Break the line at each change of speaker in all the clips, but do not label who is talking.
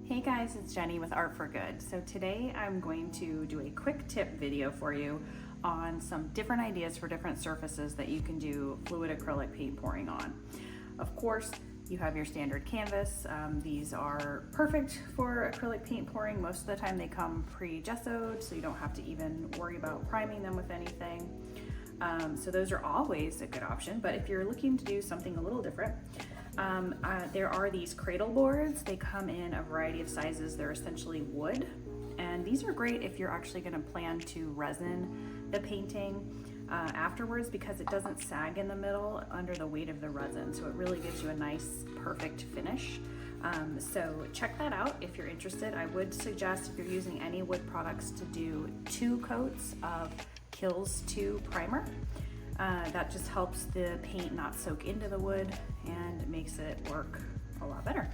Hey guys, it's Jenny with Art for Good. So today I'm going to do a quick tip video for you on some different ideas for different surfaces that you can do fluid acrylic paint pouring on. Of course, you have your standard canvas. These are perfect for acrylic paint pouring. Most of the time they come pre-gessoed, so you don't have to even worry about priming them with anything. So those are always a good option, but if you're looking to do something a little different, there are these cradle boards. They come in a variety of sizes. They're essentially wood, and these are great if you're actually going to plan to resin the painting afterwards, because it doesn't sag in the middle under the weight of the resin, so it really gives you a nice perfect finish. So check that out if you're interested. I would suggest, if you're using any wood products, to do 2 coats of Kills 2 primer. That just helps the paint not soak into the wood and makes it work a lot better.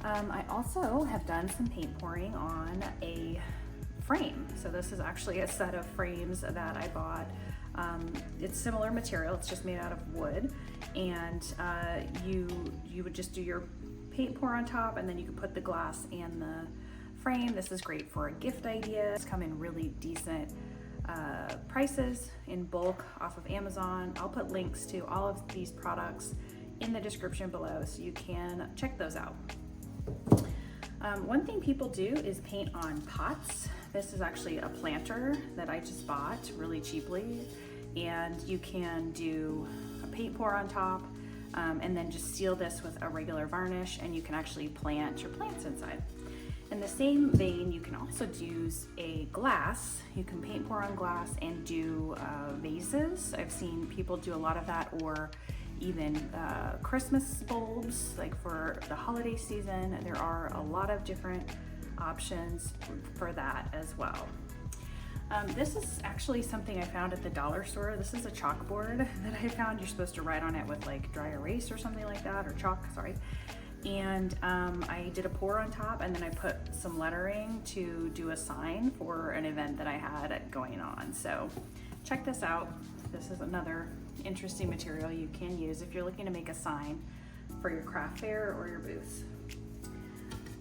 I also have done some paint pouring on a frame. So this is actually a set of frames that I bought. It's similar material, it's just made out of wood, and you would just do your paint pour on top, and then you could put the glass and the frame. This is great for a gift idea. It's come in really decent prices in bulk off of Amazon. I'll put links to all of these products in the description below so you can check those out. One thing people do is paint on pots. This is actually a planter that I just bought really cheaply, and you can do a paint pour on top and then just seal this with a regular varnish, and you can actually plant your plants inside. In the same vein, you can also use a glass. You can paint pour on glass and do vases. I've seen people do a lot of that, or even Christmas bulbs, like for the holiday season. There are a lot of different options for that as well. This is actually something I found at the dollar store. This is a chalkboard that I found. You're supposed to write on it with like dry erase or something like that, or chalk, sorry. And I did a pour on top, and then I put some lettering to do a sign for an event that I had going on. So check this out. This is another interesting material you can use if you're looking to make a sign for your craft fair or your booth.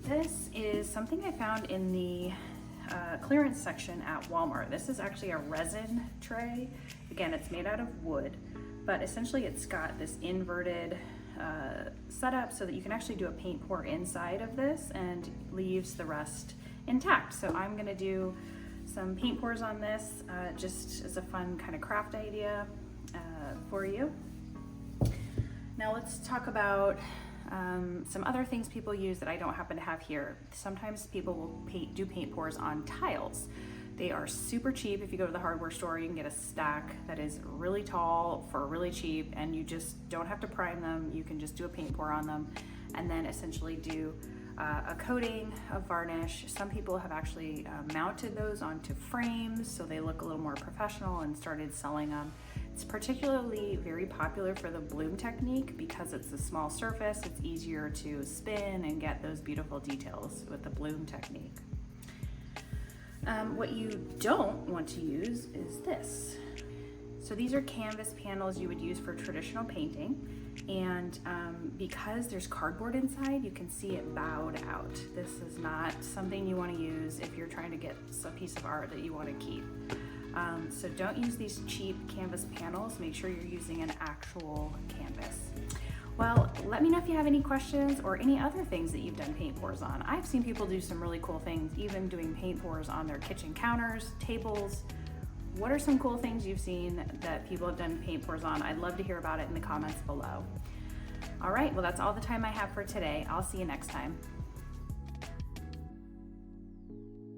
This is something I found in the clearance section at Walmart. This is actually a resin tray. Again, it's made out of wood, but essentially it's got this inverted setup so that you can actually do a paint pour inside of this and leaves the rest intact. So I'm going to do some paint pours on this just as a fun kind of craft idea for you. Now let's talk about some other things people use that I don't happen to have here. Sometimes people will do paint pours on tiles. They are super cheap. If you go to the hardware store, you can get a stack that is really tall for really cheap, and you just don't have to prime them. You can just do a paint pour on them and then essentially do a coating of varnish. Some people have actually mounted those onto frames so they look a little more professional and started selling them. It's particularly very popular for the bloom technique because it's a small surface. It's easier to spin and get those beautiful details with the bloom technique. What you don't want to use is this. So these are canvas panels you would use for traditional painting, and because there's cardboard inside, you can see it bowed out. This is not something you want to use if you're trying to get a piece of art that you want to keep. So don't use these cheap canvas panels. Make sure you're using an actual canvas. Well, let me know if you have any questions or any other things that you've done paint pours on. I've seen people do some really cool things, even doing paint pours on their kitchen counters, tables. What are some cool things you've seen that people have done paint pours on? I'd love to hear about it in the comments below. All right, well, that's all the time I have for today. I'll see you next time.